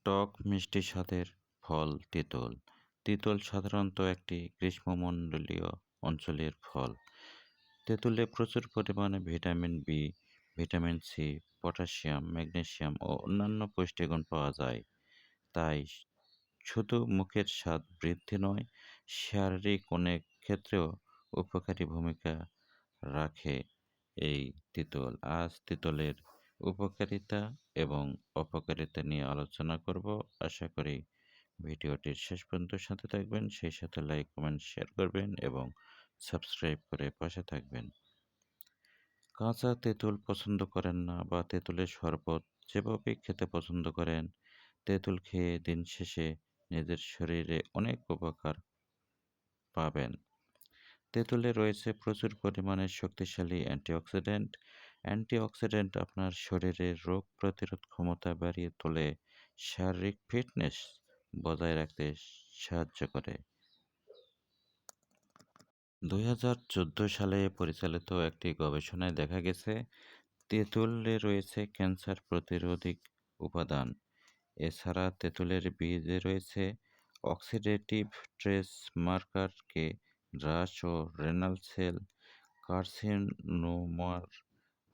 টক মিষ্টি স্বাদের ফল তেঁতুল। তেঁতুল সাধারণত একটি গ্রীষ্মমণ্ডলীয় অঞ্চলের ফল। তেঁতুলে প্রচুর পরিমাণে vitamin B, vitamin C, potassium, magnesium ও অন্যান্য পুষ্টিগুণ পাওয়া যায়। তাই শুধু মুখের স্বাদ বৃদ্ধি নয়, শারীরিক অনেক ক্ষেত্রেও উপকারী ভূমিকা রাখে এই তেঁতুল। আজ তেঁতুলের উপকারিতা এবং অপকারিতা নিয়ে আলোচনা করব। আশা করি ভিডিওটির শেষ পর্যন্ত সাথে থাকবেন, সেই সাথে লাইক, কমেন্ট, শেয়ার করবেন এবং সাবস্ক্রাইব করে পাশে থাকবেন। কাঁচা তেঁতুল পছন্দ করেন না বা তেঁতুলের শরবত যেভাবেই খেতে পছন্দ করেন, তেঁতুল খেয়ে দিন শেষে নিজের শরীরে অনেক উপকার পাবেন। তেঁতুলে রয়েছে প্রচুর পরিমাণে শক্তিশালী অ্যান্টিঅক্সিডেন্ট। অ্যান্টিঅক্সিডেন্ট আপনার শরীরের রোগ প্রতিরোধ ক্ষমতা বাড়িয়ে তোলে, শারীরিক ফিটনেস বজায় রাখতে সাহায্য করে। 2014 সালে পরিচালিত একটি গবেষণায় দেখা গেছে, তেঁতুলে রয়েছে ক্যান্সার প্রতিরোধী উপাদান। এছাড়া তেঁতুলের বীজে রয়েছে অক্সিডেটিভ স্ট্রেস মার্কারকে হ্রাস ও রেনাল সেল কার্সিনোমার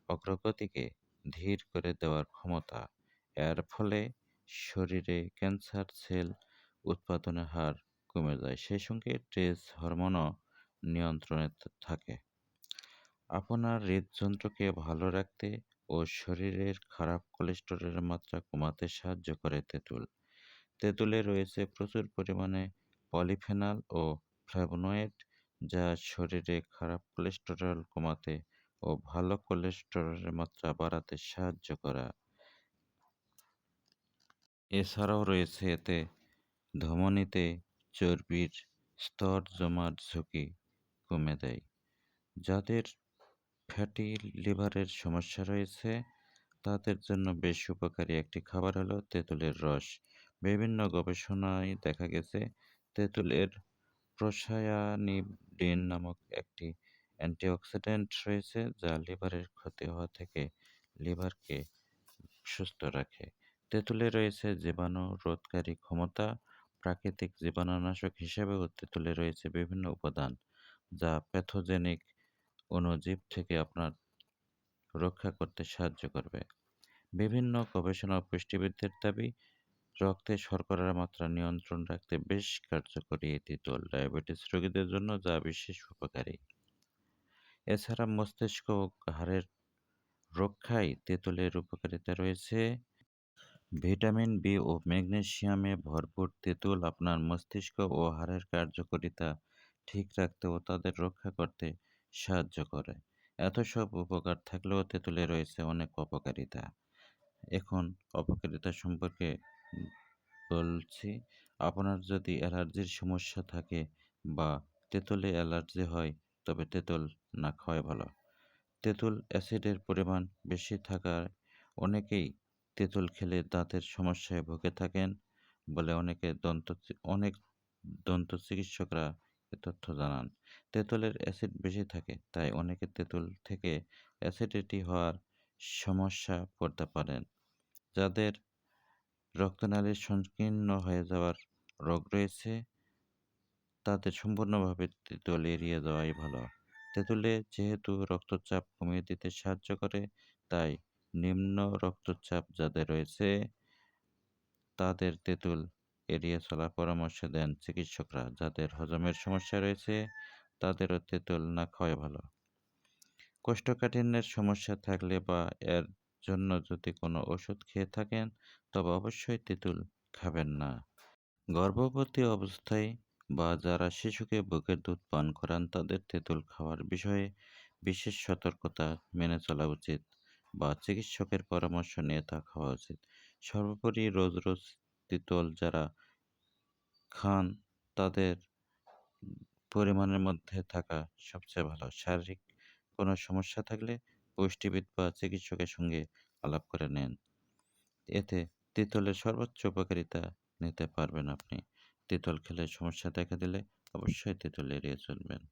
অগ্রগতিকে ধীর করে দেওয়ার ক্ষমতা। এর ফলে শরীরে ক্যান্সার সেল উৎপাদনের হার কমে যায়, সেই সঙ্গে স্ট্রেস হরমোনও নিয়ন্ত্রণে থাকে। আপনার হৃদযন্ত্রকে ভালো রাখতে ও শরীরের খারাপ কোলেস্টেরলের মাত্রা কমাতে সাহায্য করে তেঁতুল। তেঁতুলে রয়েছে প্রচুর পরিমাণে পলিফেনল ও ফ্ল্যাভোনয়েড, যা শরীরে খারাপ কোলেস্টেরল কমাতে ও ভালো কোলেস্টেরলের মাত্রা বাড়াতে সাহায্য করে। এছাড়াও রয়েছে এতে ধমনীতে চর্বির স্তর জমার ঝুঁকি কমে দেয়। যাদের ফ্যাটি লিভারের সমস্যা রয়েছে, তাদের জন্য বেশ উপকারী একটি খাবার হলো তেঁতুলের রস। বিভিন্ন গবেষণায় দেখা গেছে, তেঁতুলের প্রোসায়ানিডিন নামক একটি অ্যান্টিঅক্সিডেন্ট রয়েছে, যা লিভারের ক্ষতি হওয়া থেকে লিভারকে সুস্থ রাখে। তেঁতুলে রয়েছে জীবাণু রোধকারী ক্ষমতা। প্রাকৃতিক জীবাণুনাশক হিসেবেও তেঁতুলে রয়েছে বিভিন্ন উপাদান, যা প্যাথোজেনিক অণুজীব থেকে আপনার রক্ষা করতে সাহায্য করবে। বিভিন্ন গবেষণা ও পুষ্টিবিদদের দাবি, রক্তে শর্করার মাত্রা নিয়ন্ত্রণ রাখতে বেশ কার্যকরী এই তেঁতুল ডায়াবেটিস রোগীদের জন্য, যা বিশেষ উপকারী। এছাড়া মস্তিষ্ক ও হাড়ের রক্ষায় তেঁতুলের উপকারিতা রয়েছে। ভিটামিন বি ও ম্যাগনেসিয়ামে ভরপুর তেঁতুল আপনার মস্তিষ্ক ও হাড়ের কার্যকারিতা ঠিক রাখতে ও তাদের রক্ষা করতে সাহায্য করে। এত সব উপকার থাকলেও তেঁতুলে রয়েছে অনেক অপকারিতা। এখন অপকারিতা সম্পর্কে বলছি। আপনার যদি অ্যালার্জির সমস্যা থাকে বা তেঁতুলে অ্যালার্জি হয়, তবে তেঁতুল না খাওয়াই ভালো। তেঁতুল অ্যাসিডের পরিমাণ বেশি থাকায় অনেকেই তেঁতুল খেলে দাঁতের সমস্যায় ভুগে থাকেন বলে অনেক দন্ত চিকিৎসকরা এ তথ্য জানান। তেঁতুলের অ্যাসিড বেশি থাকে, তাই অনেকে তেঁতুল থেকে অ্যাসিডিটি হওয়ার সমস্যা পড়তে পারেন। যাদের রক্তনালীর সংকীর্ণ হয়ে যাওয়ার রোগ রয়েছে, তাদের সম্পূর্ণভাবে তেঁতুল এড়িয়ে যাওয়াই ভালো। তেঁতুলে যেহেতু রক্তচাপ কমিয়ে দিতে সাহায্য করে, তাই নিম্ন রক্তচাপ যাদের রয়েছে, তাদের তেঁতুল এড়িয়ে চলার পরামর্শ দেন চিকিৎসকরা। যাদের হজমের সমস্যা রয়েছে, তাদেরও তেঁতুল না খাওয়াই ভালো। কোষ্ঠকাঠিন্যের সমস্যা থাকলে বা এর জন্য যদি কোনো ওষুধ খেয়ে থাকেন, তবে অবশ্যই তেঁতুল খাবেন না। গর্ভবতী অবস্থায় বা যারা শিশুকে বুকের দুধ পান করান, তাদের তেঁতুল খাওয়ার বিষয়ে বিশেষ সতর্কতা মেনে চলা উচিত বা চিকিৎসকের পরামর্শ নিয়ে তা খাওয়া উচিত। সর্বোপরি রোজ রোজ তেঁতুল যারা খান, তাদের পরিমাণের মধ্যে থাকা সবচেয়ে ভালো। শারীরিক কোনো সমস্যা থাকলে পুষ্টিবিদ বা চিকিৎসকের সঙ্গে আলাপ করে নেন। এতে তেঁতুলের সর্বোচ্চ উপকারিতা নিতে পারবেন আপনি। তেঁতুল খেলে সমস্যা দেখা দিলে অবশ্যই তেঁতুল এড়িয়ে চলবেন।